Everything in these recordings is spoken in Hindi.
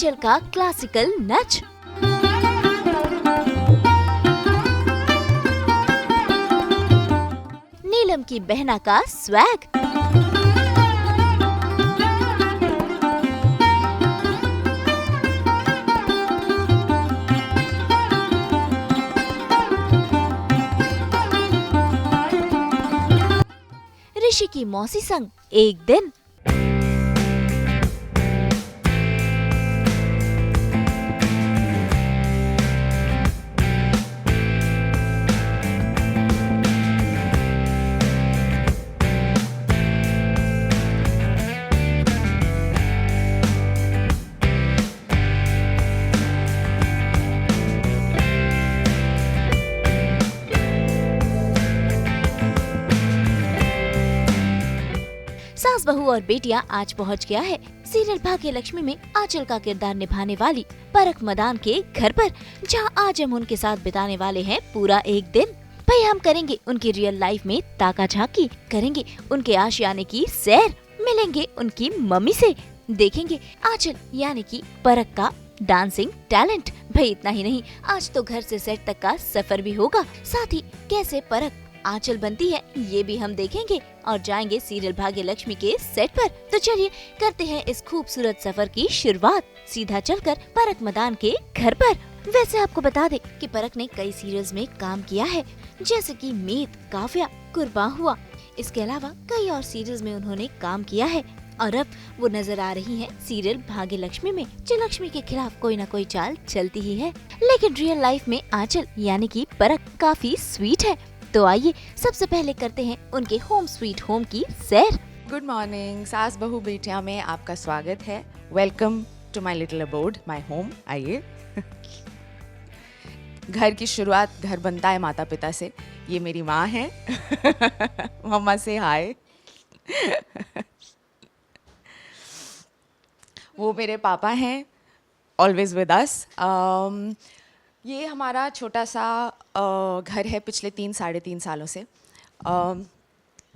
आंचल का क्लासिकल नच। नीलम की बहना का स्वैग। ऋषि की मौसी संग एक दिन। सास बहू और बेटियां आज पहुंच गया है सीरियल भाग्यलक्ष्मी में आंचल का किरदार निभाने वाली परख मदान के घर पर, जहां आज हम उनके साथ बिताने वाले हैं पूरा एक दिन। भाई हम करेंगे उनकी रियल लाइफ में ताका झाकी, करेंगे उनके आशियाने की सैर, मिलेंगे उनकी मम्मी से, देखेंगे आंचल यानी कि परख का डांसिंग टैलेंट। भाई इतना ही नहीं, आज तो घर से सेट तक का सफर भी होगा, साथ ही कैसे परख आंचल बनती है ये भी हम देखेंगे और जाएंगे सीरियल भाग्यलक्ष्मी के सेट पर। तो चलिए करते हैं इस खूबसूरत सफर की शुरुआत, सीधा चलकर परख मदान के घर पर। वैसे आपको बता दें कि परख ने कई सीरियल्स में काम किया है, जैसे कि मीत, काव्या, कुर्बान हुआ। इसके अलावा कई और सीरियल्स में उन्होंने काम किया है और अब वो नजर आ रही हैं सीरियल भाग्यलक्ष्मी में, जो लक्ष्मी के खिलाफ कोई न कोई चाल चलती ही है। लेकिन रियल लाइफ में आंचल यानी कि परख काफी स्वीट है। तो आइए सबसे पहले करते हैं उनके होम स्वीट होम की सैर। गुड मॉर्निंग, सास बहू बेटियां में आपका स्वागत है। Welcome to my little abode, my home. आइए। घर की शुरुआत घर बनता है माता पिता से। ये मेरी माँ है। मम्मा से हाय। वो मेरे पापा हैं, ऑलवेज विद अस। ये हमारा छोटा सा घर है पिछले 3-3.5 सालों से।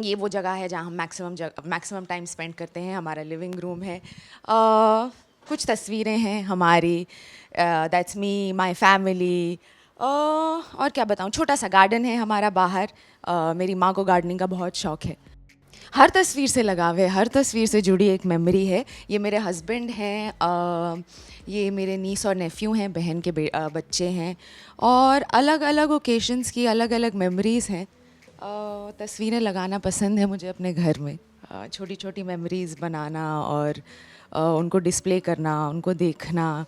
ये वो जगह है जहाँ हम मैक्सिमम टाइम स्पेंड करते हैं। हमारा लिविंग रूम है। कुछ तस्वीरें हैं हमारी, दैट्स मी, माय फैमिली। और क्या बताऊँ, छोटा सा गार्डन है हमारा बाहर। मेरी माँ को गार्डनिंग का बहुत शौक है। हर तस्वीर से लगाव है, हर तस्वीर से जुड़ी एक मेमोरी है। ये मेरे हस्बैंड हैं, ये मेरे नीस और नेफ्यू हैं, बहन के बच्चे हैं, और अलग अलग ओकेशंस की अलग अलग मेमोरीज़ हैं। तस्वीरें लगाना पसंद है मुझे अपने घर में, छोटी छोटी मेमोरीज़ बनाना और उनको डिस्प्ले करना, उनको देखना,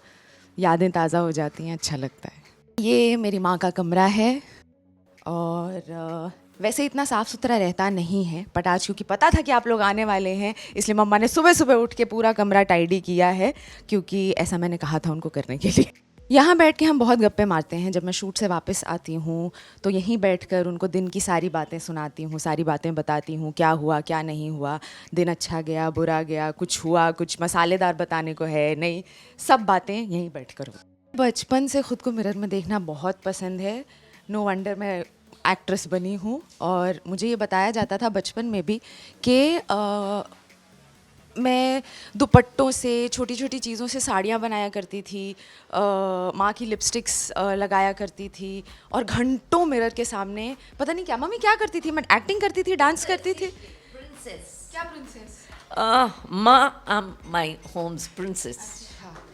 यादें ताज़ा हो जाती हैं, अच्छा लगता है। ये मेरी माँ का कमरा है और वैसे इतना साफ़ सुथरा रहता नहीं है, बट आज क्योंकि पता था कि आप लोग आने वाले हैं, इसलिए मम्मा ने सुबह सुबह उठ के पूरा कमरा टाइडी किया है, क्योंकि ऐसा मैंने कहा था उनको करने के लिए। यहाँ बैठ के हम बहुत गप्पे मारते हैं। जब मैं शूट से वापस आती हूँ तो यहीं बैठकर उनको दिन की सारी बातें सुनाती हूँ, सारी बातें बताती हूँ, क्या हुआ क्या नहीं हुआ, दिन अच्छा गया बुरा गया, कुछ हुआ, कुछ मसालेदार बताने को है नहीं, सब बातें यहीं बैठ कर। बचपन से ख़ुद को मिरर में देखना बहुत पसंद है। नो वंडर मैं एक्ट्रेस बनी हूँ। और मुझे ये बताया जाता था बचपन में भी कि मैं दुपट्टों से, छोटी छोटी चीज़ों से साड़ियाँ बनाया करती थी, माँ की लिपस्टिक्स लगाया करती थी, और घंटों मिरर के सामने पता नहीं क्या मम्मी क्या करती थी, मैं एक्टिंग करती थी, डांस करती थी। Princess. क्या princess? Ma, I'm my home's princess.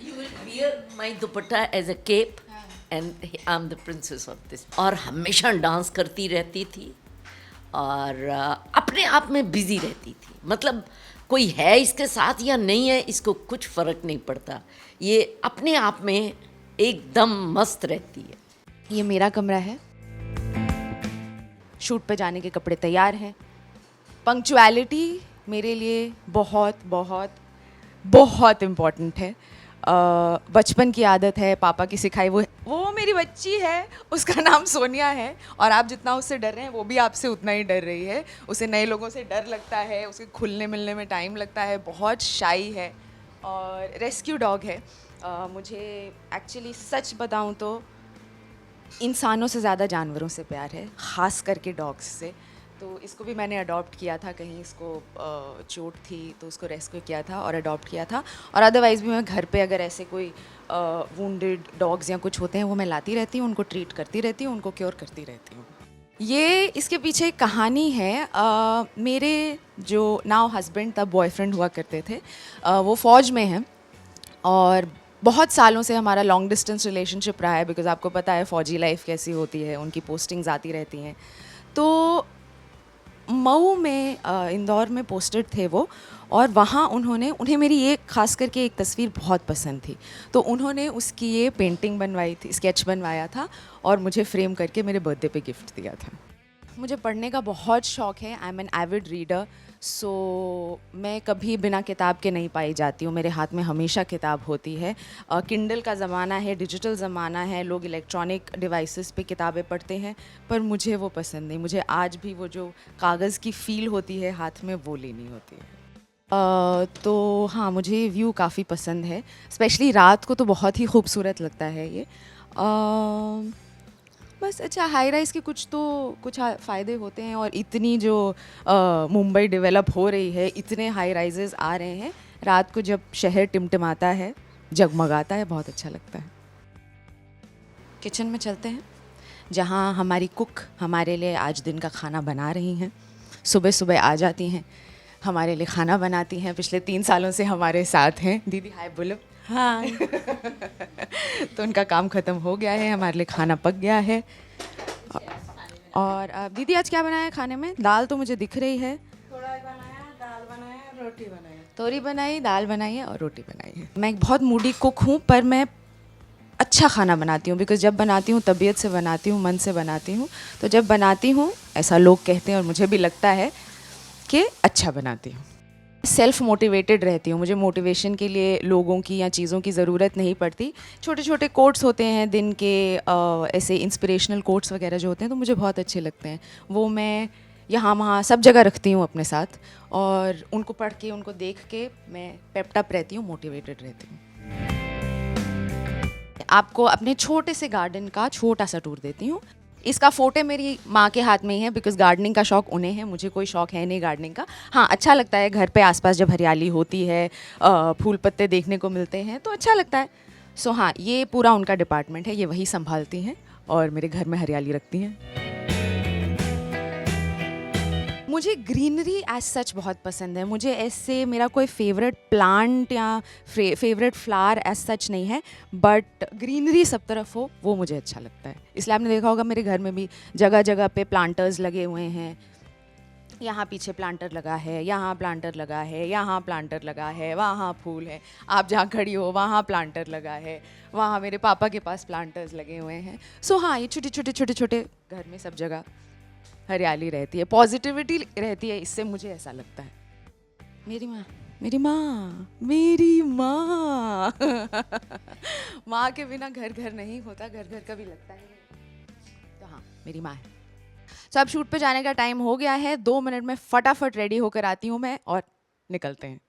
You will wear my dupatta as a cape and I'm the princess of this. और हमेशा डांस करती रहती थी और अपने आप में बिजी रहती थी। मतलब कोई है इसके साथ या नहीं है, इसको कुछ फ़र्क नहीं पड़ता, ये अपने आप में एकदम मस्त रहती है। ये मेरा कमरा है। शूट पे जाने के कपड़े तैयार हैं। पंक्चुअलिटी मेरे लिए बहुत बहुत बहुत इम्पॉर्टेंट है। बचपन की आदत है, पापा की सिखाई। वो मेरी बच्ची है, उसका नाम सोनिया है, और आप जितना उससे डर रहे हैं वो भी आपसे उतना ही डर रही है। उसे नए लोगों से डर लगता है, उसे खुलने मिलने में टाइम लगता है, बहुत शाई है और रेस्क्यू डॉग है। मुझे एक्चुअली सच बताऊं तो इंसानों से ज़्यादा जानवरों से प्यार है, ख़ास करके डॉग्स से। तो इसको भी मैंने अडॉप्ट किया था, कहीं इसको चोट थी तो उसको रेस्क्यू किया था और अडॉप्ट किया था। और अदरवाइज़ भी मैं घर पे अगर ऐसे कोई वुंडेड डॉग्स या कुछ होते हैं वो मैं लाती रहती हूँ, उनको ट्रीट करती रहती हूँ, उनको क्योर करती रहती हूँ। ये इसके पीछे एक कहानी है। मेरे जो नाउ हस्बैंड तब बॉयफ्रेंड हुआ करते थे, वो फ़ौज में हैं और बहुत सालों से हमारा लॉन्ग डिस्टेंस रिलेशनशिप रहा है, बिकॉज़ आपको पता है फ़ौजी लाइफ कैसी होती है, उनकी पोस्टिंग्स आती रहती हैं। तो मऊ में इंदौर में पोस्टेड थे वो, और वहाँ उन्हें मेरी ये खास करके एक तस्वीर बहुत पसंद थी, तो उन्होंने उसकी ये पेंटिंग बनवाई थी, स्केच बनवाया था और मुझे फ्रेम करके मेरे बर्थडे पे गिफ्ट दिया था। मुझे पढ़ने का बहुत शौक़ है, I am an avid reader, so मैं कभी बिना किताब के नहीं पाई जाती हूँ, मेरे हाथ में हमेशा किताब होती है। किंडल का ज़माना है, डिजिटल ज़माना है, लोग इलेक्ट्रॉनिक डिवाइसेस पे किताबें पढ़ते हैं, पर मुझे वो पसंद नहीं। मुझे आज भी वो जो कागज़ की फ़ील होती है हाथ में, वो लेनी होती है। तो हाँ, मुझे व्यू काफ़ी पसंद है, स्पेशली रात को तो बहुत ही खूबसूरत लगता है ये। बस अच्छा, हाई राइज़ के कुछ फ़ायदे होते हैं, और इतनी जो मुंबई डेवलप हो रही है, इतने हाई राइजेज़ आ रहे हैं, रात को जब शहर टिमटिमाता है, जगमगाता है, बहुत अच्छा लगता है। किचन में चलते हैं, जहाँ हमारी कुक हमारे लिए आज दिन का खाना बना रही हैं। सुबह सुबह आ जाती हैं, हमारे लिए खाना बनाती हैं, पिछले 3 सालों से हमारे साथ हैं। दीदी हाय बोलो। हाँ। तो उनका काम ख़त्म हो गया है, हमारे लिए खाना पक गया है। और दीदी आज क्या बनाया है खाने में? दाल तो मुझे दिख रही है। थोड़ा बनाया, दाल बनाया, रोटी बनाई। तोरी बनाई, दाल बनाई है और रोटी बनाई है। मैं एक बहुत मूडी कुक हूँ, पर मैं अच्छा खाना बनाती हूँ, बिकॉज़ जब बनाती हूँ तबीयत से बनाती हूँ, मन से बनाती हूँ। तो जब बनाती हूँ, ऐसा लोग कहते हैं और मुझे भी लगता है कि अच्छा बनाती हूँ। सेल्फ मोटिवेटेड रहती हूँ, मुझे मोटिवेशन के लिए लोगों की या चीज़ों की ज़रूरत नहीं पड़ती। छोटे छोटे कोट्स होते हैं दिन के, ऐसे इंस्पिरेशनल कोट्स वगैरह जो होते हैं, तो मुझे बहुत अच्छे लगते हैं। वो मैं यहाँ वहाँ सब जगह रखती हूँ अपने साथ, और उनको पढ़ के, उनको देख के मैं पेप्ड अप रहती हूँ, मोटिवेटेड रहती हूँ। आपको अपने छोटे से गार्डन का छोटा सा टूर देती हूँ। इसका फ़ोटो मेरी माँ के हाथ में ही है, बिकॉज़ गार्डनिंग का शौक़ उन्हें है, मुझे कोई शौक़ है नहीं गार्डनिंग का। हाँ, अच्छा लगता है घर पे आसपास जब हरियाली होती है, फूल पत्ते देखने को मिलते हैं, तो अच्छा लगता है। सो हाँ, ये पूरा उनका डिपार्टमेंट है, ये वही संभालती हैं और मेरे घर में हरियाली रखती हैं। मुझे ग्रीनरी एज सच बहुत पसंद है। मुझे ऐसे मेरा कोई फेवरेट प्लांट या फेवरेट फ्लावर एज सच नहीं है, बट ग्रीनरी सब तरफ हो, वो मुझे अच्छा लगता है। इसलिए आपने देखा होगा मेरे घर में भी जगह जगह पे प्लांटर्स लगे हुए हैं। यहाँ पीछे प्लांटर लगा है, यहाँ प्लांटर लगा है, यहाँ प्लांटर लगा है, वहाँ फूल है। आप जहाँ खड़ी हो वहाँ प्लांटर लगा है, वहाँ मेरे पापा के पास प्लांटर्स लगे हुए हैं। सो हाँ, ये छोटे घर में सब जगह हरियाली रहती है, पॉजिटिविटी रहती है, इससे मुझे ऐसा लगता है। मेरी माँ माँ के बिना घर घर नहीं होता, घर घर कभी लगता है। तो हाँ, मेरी माँ है। तो अब शूट पे जाने का टाइम हो गया है, 2 मिनट में फटाफट रेडी होकर आती हूँ मैं, और निकलते हैं।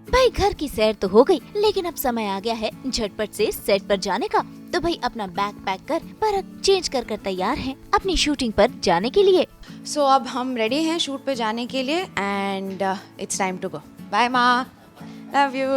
भाई घर की सैर तो हो गई, लेकिन अब समय आ गया है झटपट से सेट पर जाने का। तो भाई अपना बैग पैक कर, परख चेंज कर तैयार हैं अपनी शूटिंग पर जाने के लिए। सो अब हम रेडी हैं शूट पे जाने के लिए, and it's time to go. Bye माँ, लव यू।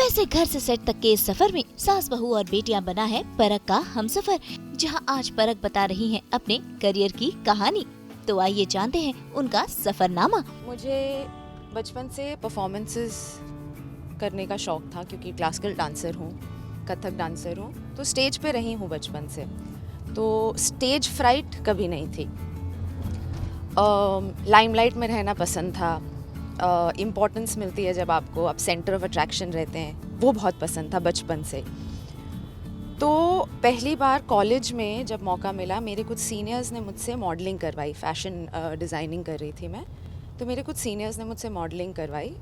वैसे घर से सेट तक के इस सफर में सास बहू और बेटियां बना है परख का हमसफर, जहां आज परख बता रही हैं अपने करियर की कहानी। तो आइए जानते हैं उनका सफरनामा। मुझे बचपन से परफॉर्मेंसेस करने का शौक था, क्योंकि क्लासिकल डांसर हूँ, कथक डांसर हूँ, तो स्टेज पे रही हूँ बचपन से। तो स्टेज फ्राइट कभी नहीं थी। लाइमलाइट में रहना पसंद था। इम्पोर्टेंस मिलती है जब आपको, आप सेंटर ऑफ अट्रैक्शन रहते हैं, वो बहुत पसंद था बचपन से। तो पहली बार कॉलेज में जब मौका मिला, मेरे कुछ सीनियर्स ने मुझसे मॉडलिंग करवाई। फैशन डिज़ाइनिंग कर रही थी मैं, तो मेरे कुछ सीनियर्स ने मुझसे मॉडलिंग करवाई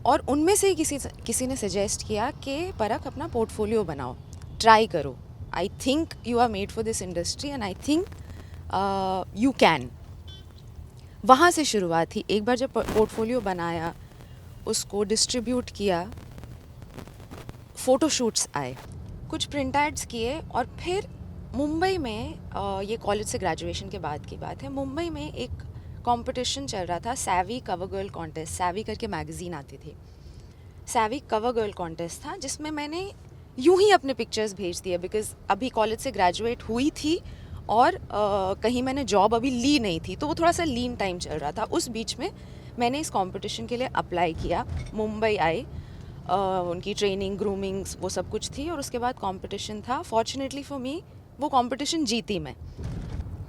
और उनमें से ही किसी ने सजेस्ट किया कि परख अपना पोर्टफोलियो बनाओ, ट्राई करो। I think you are made for this industry and I think you can. वहाँ से शुरुआत थी। एक बार जब पोर्टफोलियो बनाया, उसको डिस्ट्रीब्यूट किया, फ़ोटोशूट्स आए, कुछ प्रिंट एड्स किए और फिर मुंबई में, ये कॉलेज से ग्रेजुएशन के बाद की बात है, मुंबई में एक कंपटीशन चल रहा था, savvy cover girl contest. Savvy करके मैगज़ीन आती थी, सैवी कवर गर्ल कॉन्टेस्ट था, जिसमें मैंने यूं ही अपने पिक्चर्स भेज दिए, बिकॉज़ अभी कॉलेज से ग्रेजुएट हुई थी और कहीं मैंने जॉब अभी ली नहीं थी, तो वो थोड़ा सा लीन टाइम चल रहा था। उस बीच में मैंने इस कंपटीशन के लिए अप्लाई किया, मुंबई आई, उनकी ट्रेनिंग, ग्रूमिंग्स, वो सब कुछ थी और उसके बाद कंपटीशन था। फॉर्चुनेटली फॉर मी वो कंपटीशन जीती मैं।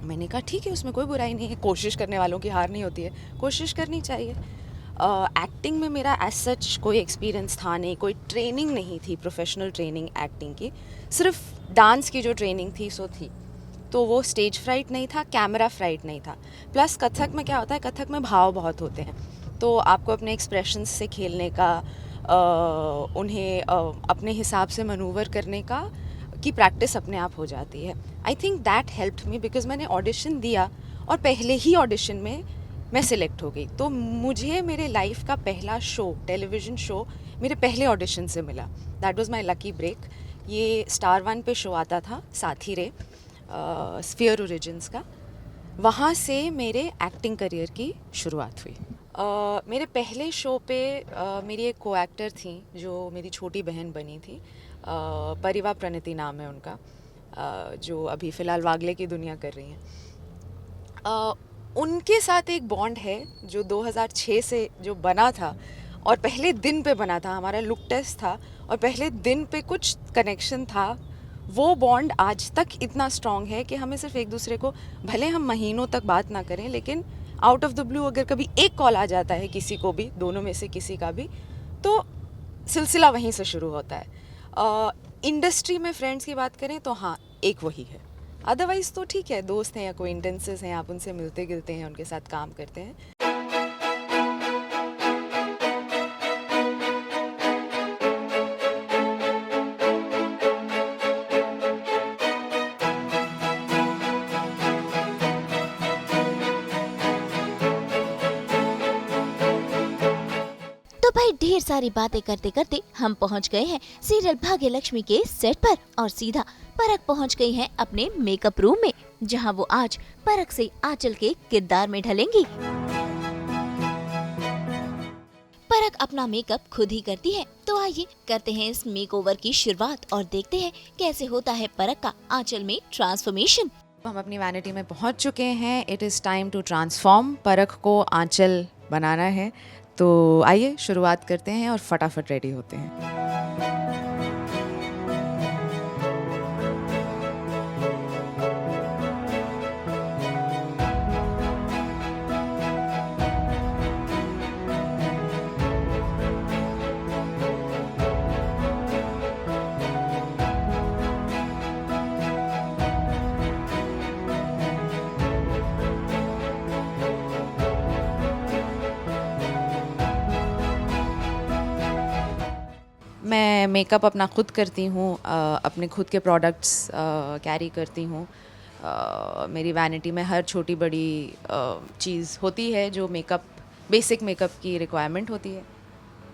मैंने कहा ठीक है, उसमें कोई बुराई नहीं है, कोशिश करने वालों की हार नहीं होती है, कोशिश करनी चाहिए। एक्टिंग में मेरा एज सच कोई एक्सपीरियंस था नहीं, कोई ट्रेनिंग नहीं थी, प्रोफेशनल ट्रेनिंग एक्टिंग की, सिर्फ डांस की जो ट्रेनिंग थी सो थी। तो वो स्टेज फ्राइट नहीं था, कैमरा फ्राइट नहीं था। प्लस कथक में क्या होता है, कथक में भाव बहुत होते हैं, तो आपको अपने एक्सप्रेशंस से खेलने का, उन्हें अपने हिसाब से मनूवर करने का की प्रैक्टिस अपने आप हो जाती है। I think that helped me, because मैंने ऑडिशन दिया और पहले ही ऑडिशन में मैं सिलेक्ट हो गई। तो मुझे मेरे लाइफ का पहला शो, टेलीविज़न शो, मेरे पहले ऑडिशन से मिला। That was my lucky break. ये स्टार वन पे शो आता था, साथी रे, स्फीयर ओरिजिन्स का। वहाँ से मेरे एक्टिंग करियर की शुरुआत हुई। मेरे पहले शो पे मेरी एक को एक्टर थी जो मेरी छोटी बहन बनी थी, परिवा प्रणति नाम है उनका, जो अभी फ़िलहाल वागले की दुनिया कर रही हैं। उनके साथ एक बॉन्ड है जो 2006 से जो बना था और पहले दिन पे बना था। हमारा लुक टेस्ट था और पहले दिन पे कुछ कनेक्शन था। वो बॉन्ड आज तक इतना स्ट्रॉन्ग है कि हमें सिर्फ एक दूसरे को, भले हम महीनों तक बात ना करें, लेकिन आउट ऑफ द ब्लू अगर कभी एक कॉल आ जाता है किसी को भी, दोनों में से किसी का भी, तो सिलसिला वहीं से शुरू होता है। इंडस्ट्री में फ्रेंड्स की बात करें तो हाँ, एक वही है। अदरवाइज़ तो ठीक है, दोस्त हैं या अक्वेंटेंसेस हैं, आप उनसे मिलते गिलते हैं, उनके साथ काम करते हैं। तो भाई ढेर सारी बातें करते करते हम पहुंच गए हैं सीरियल भाग्यलक्ष्मी के सेट पर और सीधा परख पहुंच गई हैं अपने मेकअप रूम में, जहां वो आज परख से आंचल के किरदार में ढलेंगी। परख अपना मेकअप खुद ही करती है, तो आइए करते हैं इस मेकओवर की शुरुआत और देखते हैं कैसे होता है परख का आंचल में ट्रांसफॉर्मेशन। हम अपनी वैनिटी में पहुंच चुके हैं। It is time to transform. Parakh को आंचल बनाना है, तो आइए शुरुआत करते हैं और फटाफट रेडी होते हैं। मैं मेकअप अपना खुद करती हूँ, अपने खुद के प्रोडक्ट्स कैरी करती हूँ। मेरी वैनिटी में हर छोटी बड़ी चीज़ होती है जो मेकअप, बेसिक मेकअप की रिक्वायरमेंट होती है।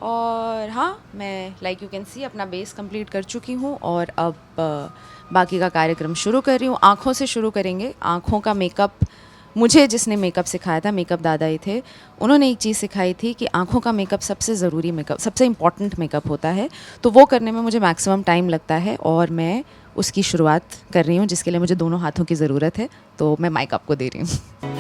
और हाँ, मैं लाइक यू कैन सी अपना बेस कंप्लीट कर चुकी हूँ और अब बाकी का कार्यक्रम शुरू कर रही हूँ। आँखों से शुरू करेंगे। आँखों का मेकअप मुझे जिसने मेकअप सिखाया था, मेकअप दादा ही थे, उन्होंने एक चीज़ सिखाई थी कि आँखों का मेकअप सबसे ज़रूरी मेकअप, सबसे इम्पॉर्टेंट मेकअप होता है। तो वो करने में मुझे मैक्सिमम टाइम लगता है और मैं उसकी शुरुआत कर रही हूँ, जिसके लिए मुझे दोनों हाथों की ज़रूरत है। तो मैं माइक आपको दे रही हूँ।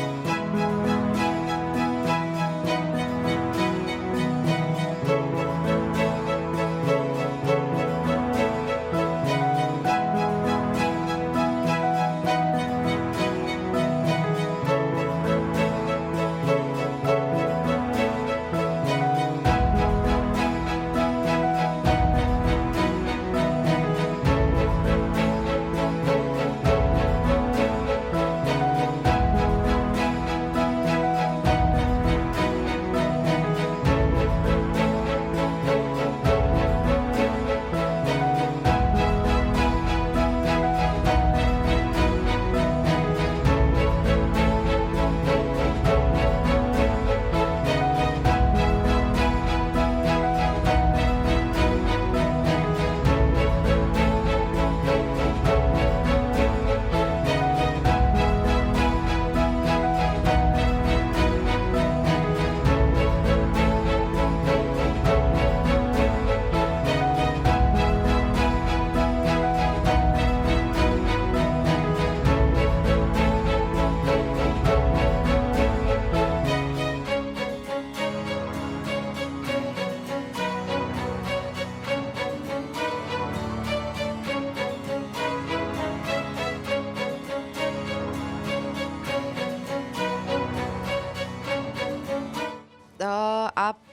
आप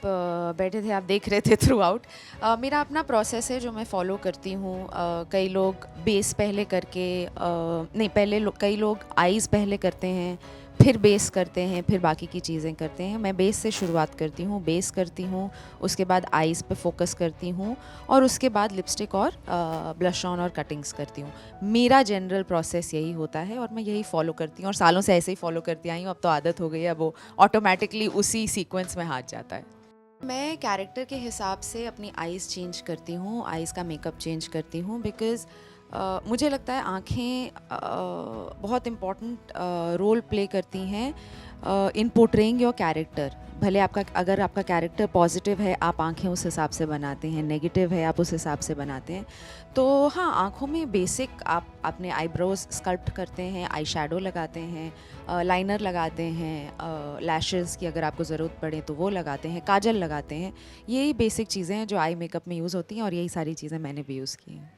बैठे थे, आप देख रहे थे थ्रू आउट। मेरा अपना प्रोसेस है जो मैं फॉलो करती हूँ। कई लोग बेस पहले करके नहीं, कई लोग आईज़ पहले करते हैं, फिर बेस करते हैं, फिर बाकी की चीज़ें करते हैं। मैं बेस से शुरुआत करती हूँ, बेस करती हूँ, उसके बाद आईज़ पे फोकस करती हूँ और उसके बाद लिपस्टिक और ब्लश ऑन और कटिंग्स करती हूँ। मेरा जनरल प्रोसेस यही होता है और मैं यही फॉलो करती हूँ और सालों से ऐसे ही फॉलो करती आई हूँ। अब तो आदत हो गई है, अब वो ऑटोमेटिकली उसी सीक्वेंस में हाथ जाता है। मैं कैरेक्टर के हिसाब से अपनी आईज़ चेंज करती हूँ, आईज़ का मेकअप चेंज करती हूँ, बिकॉज़ मुझे लगता है आँखें बहुत इम्पॉर्टेंट रोल प्ले करती हैं इन पोर्ट्रेइंग योर कैरेक्टर। भले अगर आपका कैरेक्टर पॉजिटिव है, आप आँखें उस हिसाब से बनाते हैं, नेगेटिव है, आप उस हिसाब से बनाते हैं। तो हाँ, आँखों में बेसिक आप अपने आईब्रोज स्कल्प्ट करते हैं, आई शैडो लगाते हैं, लाइनर लगाते हैं, लैशेज़ की अगर आपको ज़रूरत पड़े तो वो लगाते हैं, काजल लगाते हैं। यही बेसिक चीज़ें हैं जो आई मेकअप में यूज़ होती हैं और यही सारी चीज़ें मैंने भी यूज़ की हैं।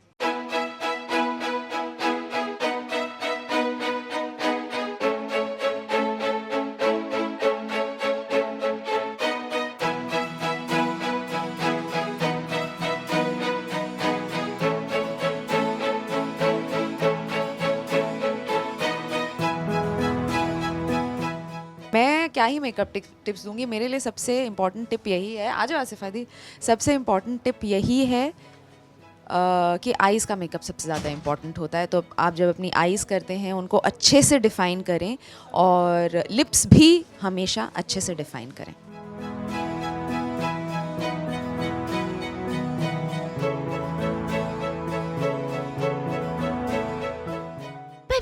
मैं क्या ही मेकअप टिप्स दूंगी। मेरे लिए सबसे इम्पॉर्टेंट टिप यही है, आ जाओ आसिफा दी, सबसे इम्पॉर्टेंट टिप यही है कि आईज़ का मेकअप सबसे ज़्यादा इम्पॉर्टेंट होता है। तो आप जब अपनी आईज़ करते हैं उनको अच्छे से डिफ़ाइन करें और लिप्स भी हमेशा अच्छे से डिफ़ाइन करें।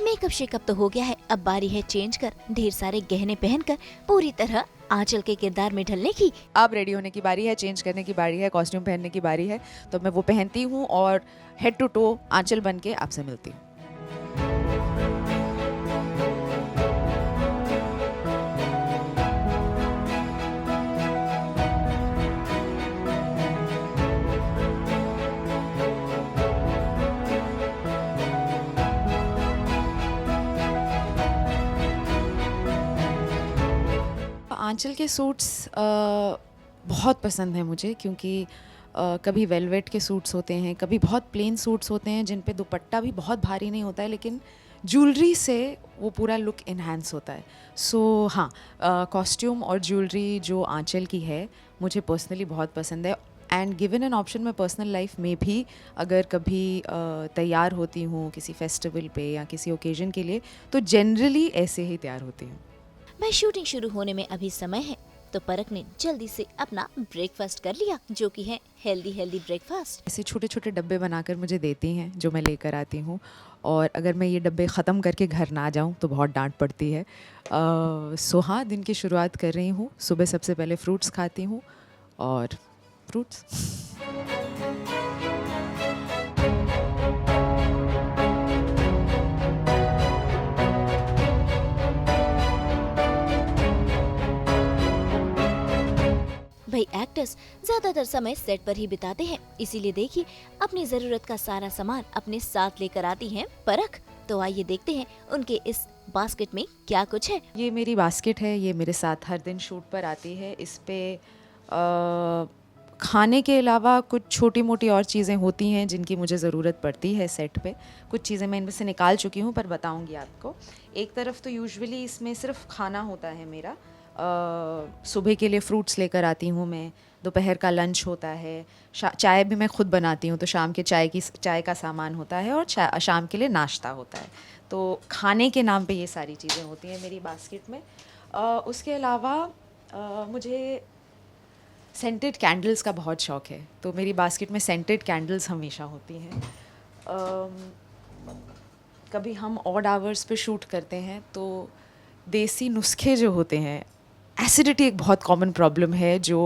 मेकअप शेकअप तो हो गया है, अब बारी है चेंज कर ढेर सारे गहने पहनकर पूरी तरह आंचल के किरदार में ढलने की। अब रेडी होने की बारी है, चेंज करने की बारी है, कॉस्ट्यूम पहनने की बारी है। तो मैं वो पहनती हूँ और हेड टू टो आंचल बन के आपसे मिलती हूँ। आंचल के सूट्स बहुत पसंद हैं मुझे, क्योंकि कभी वेलवेट के सूट्स होते हैं, कभी बहुत प्लेन सूट्स होते हैं जिन पे दुपट्टा भी बहुत भारी नहीं होता है, लेकिन ज्वेलरी से वो पूरा लुक इन्हांस होता है। सो हाँ, कॉस्ट्यूम और ज्वेलरी जो आंचल की है मुझे पर्सनली बहुत पसंद है। एंड गिवन एन ऑप्शन, मैं पर्सनल लाइफ में भी अगर कभी तैयार होती हूँ किसी फेस्टिवल पे या किसी ओकेजन के लिए, तो जनरली ऐसे ही तैयार होती हूँ। भाई शूटिंग शुरू होने में अभी समय है, तो परख ने जल्दी से अपना ब्रेकफास्ट कर लिया, जो कि है हेल्दी ब्रेकफास्ट। ऐसे छोटे छोटे डब्बे बनाकर मुझे देती हैं जो मैं लेकर आती हूँ, और अगर मैं ये डब्बे ख़त्म करके घर ना जाऊँ तो बहुत डांट पड़ती है। सो हाँ, दिन की शुरुआत कर रही हूँ। सुबह सबसे पहले फ्रूट्स खाती हूँ, और फ्रूट्स भाई एक्टर्स ज्यादातर समय सेट पर ही बिताते हैं, इसीलिए देखिए अपनी जरूरत का सारा सामान अपने साथ लेकर आती हैं परख। तो आइए देखते हैं उनके इस बास्केट में क्या कुछ है। ये मेरी बास्केट है, ये मेरे साथ हर दिन शूट पर आती है। इस पे खाने के अलावा कुछ छोटी मोटी और चीज़ें होती हैं जिनकी मुझे ज़रूरत पड़ती है सेट पे। कुछ चीज़ें मैं इनमें से निकाल चुकी हूँ, पर बताऊँगी आपको। एक तरफ तो यूजुअली इसमें सिर्फ खाना होता है मेरा। सुबह के लिए फ्रूट्स लेकर आती हूँ मैं, दोपहर का लंच होता है, चाय भी मैं खुद बनाती हूँ तो शाम के चाय का सामान होता है, और शाम के लिए नाश्ता होता है। तो खाने के नाम पे ये सारी चीज़ें होती हैं मेरी बास्केट में। उसके अलावा मुझे सेंटेड कैंडल्स का बहुत शौक़ है, तो मेरी बास्केट में सेंटेड कैंडल्स हमेशा होती हैं। कभी हम ऑड आवर्स पे शूट करते हैं तो देसी नुस्खे जो होते हैं, एसिडिटी एक बहुत कॉमन प्रॉब्लम है जो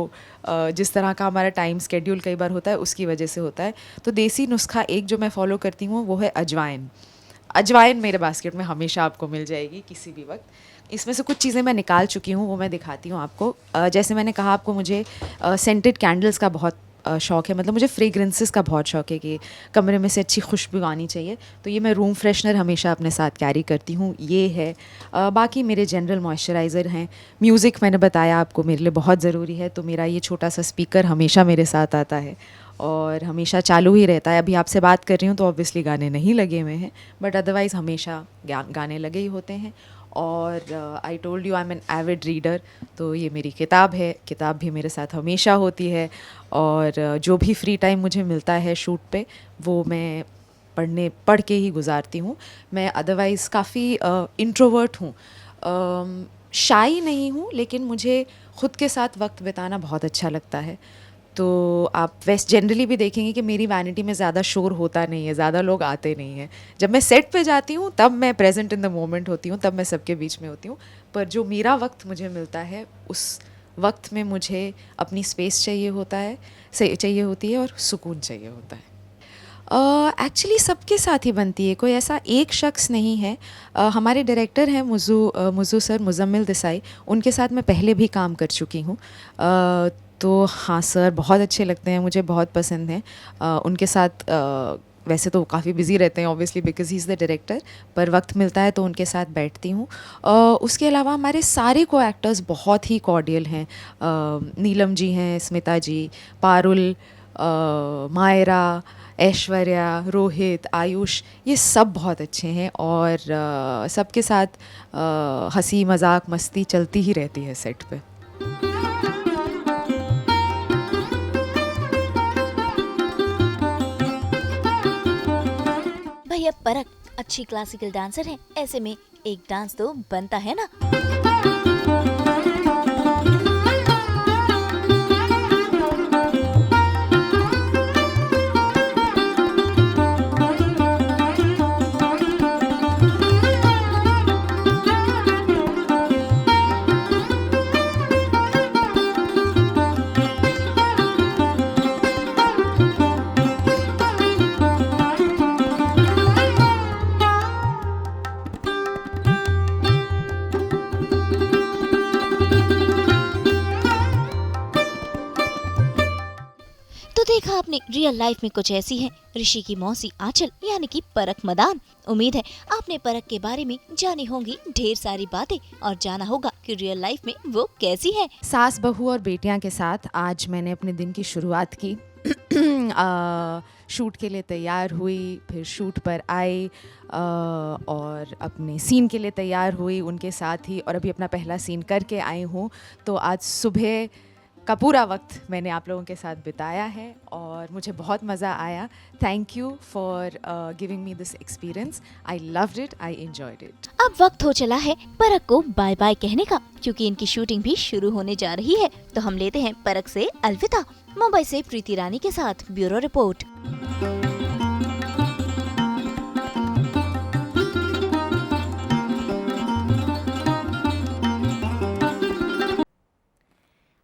जिस तरह का हमारा टाइम स्केड्यूल कई बार होता है उसकी वजह से होता है। तो देसी नुस्खा एक जो मैं फ़ॉलो करती हूँ वो है अजवाइन। अजवाइन मेरे बास्केट में हमेशा आपको मिल जाएगी किसी भी वक्त। इसमें से कुछ चीज़ें मैं निकाल चुकी हूँ, वो मैं दिखाती हूँ आपको। जैसे मैंने कहा आपको, मुझे सेंटेड कैंडल्स का बहुत शौक़ है, मतलब मुझे फ्रेगरेंसेस का बहुत शौक़ है कि कमरे में से अच्छी खुशबू आनी चाहिए। तो ये मैं रूम फ्रेशनर हमेशा अपने साथ कैरी करती हूँ, ये है। बाकी मेरे जनरल मॉइस्चराइज़र हैं। म्यूज़िक मैंने बताया आपको मेरे लिए बहुत ज़रूरी है, तो मेरा ये छोटा सा स्पीकर हमेशा मेरे साथ आता है और हमेशा चालू ही रहता है। अभी आपसे बात कर रही हूँ तो ऑब्वियसली गाने नहीं लगे हुए हैं, बट अदरवाइज़ हमेशा गाने लगे ही होते हैं। और I told you I am an avid reader, तो ये मेरी किताब है, किताब भी मेरे साथ हमेशा होती है। और जो भी फ्री टाइम मुझे मिलता है शूट पे वो मैं पढ़ के ही गुजारती हूँ। मैं अदरवाइज़ काफ़ी इंट्रोवर्ट हूँ, शाई नहीं हूँ, लेकिन मुझे ख़ुद के साथ वक्त बिताना बहुत अच्छा लगता है। तो आप वैसे जनरली भी देखेंगे कि मेरी वैनिटी में ज़्यादा शोर होता नहीं है, ज़्यादा लोग आते नहीं हैं। जब मैं सेट पे जाती हूँ तब मैं प्रेजेंट इन द मोमेंट होती हूँ, तब मैं सबके बीच में होती हूँ। पर जो मेरा वक्त मुझे मिलता है उस वक्त में मुझे अपनी स्पेस चाहिए होती है और सुकून चाहिए होता है। एक्चुअली सबके साथ ही बनती है, कोई ऐसा एक शख्स नहीं है। हमारे डायरेक्टर हैं मुज़ू सर, मुज़म्मिल देसाई, उनके साथ मैं पहले भी काम कर चुकी हूँ। तो हाँ सर बहुत अच्छे लगते हैं, मुझे बहुत पसंद हैं। उनके साथ वैसे तो काफ़ी बिज़ी रहते हैं obviously because he is the director, पर वक्त मिलता है तो उनके साथ बैठती हूँ। उसके अलावा हमारे सारे को एक्टर्स बहुत ही कॉर्डियल हैं। नीलम जी हैं, स्मिता जी, पारुल, मायरा, ऐश्वर्या, रोहित, आयुष, ये सब बहुत अच्छे हैं और सबके साथ हंसी मजाक मस्ती चलती ही रहती है सेट पे। भैया परख अच्छी क्लासिकल डांसर है, ऐसे में एक डांस तो बनता है ना। तो देखा आपने, रियल लाइफ में कुछ ऐसी है ऋषि की मौसी आंचल यानी कि परख मदान। उम्मीद है आपने परख के बारे में जानी होंगी ढेर सारी बातें और जाना होगा कि रियल लाइफ में वो कैसी है। सास बहू और बेटियां के साथ आज मैंने अपने दिन की शुरुआत की। शूट के लिए तैयार हुई, फिर शूट पर आई और अपने सीन के लिए तैयार हुई उनके साथ ही, और अभी अपना पहला सीन करके आई हूँ। तो आज सुबह का पूरा वक्त मैंने आप लोगों के साथ बिताया है और मुझे बहुत मज़ा आया. Thank you for giving me this experience. I loved it, I enjoyed it. अब वक्त हो चला है परख को बाय बाय कहने का, क्योंकि इनकी शूटिंग भी शुरू होने जा रही है. तो हम लेते हैं परख से अलविदा. मुंबई से प्रीति रानी के साथ ब्यूरो रिपोर्ट.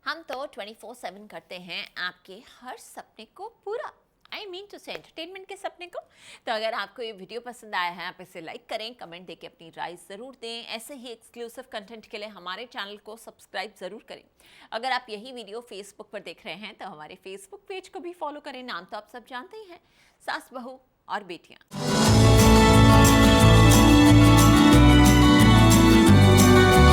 हम तो 24/7 करते हैं आपके हर सपने को पूरा. आई मीन टू से एंटरटेनमेंट के सपने को. तो अगर आपको ये वीडियो पसंद आया है, आप इसे लाइक करें, कमेंट देके अपनी राय ज़रूर दें. ऐसे ही एक्सक्लूसिव कंटेंट के लिए हमारे चैनल को सब्सक्राइब ज़रूर करें. अगर आप यही वीडियो फेसबुक पर देख रहे हैं तो हमारे फेसबुक पेज को भी फॉलो करें. नाम तो आप सब जानते ही हैं, सास बहू और बेटियाँ.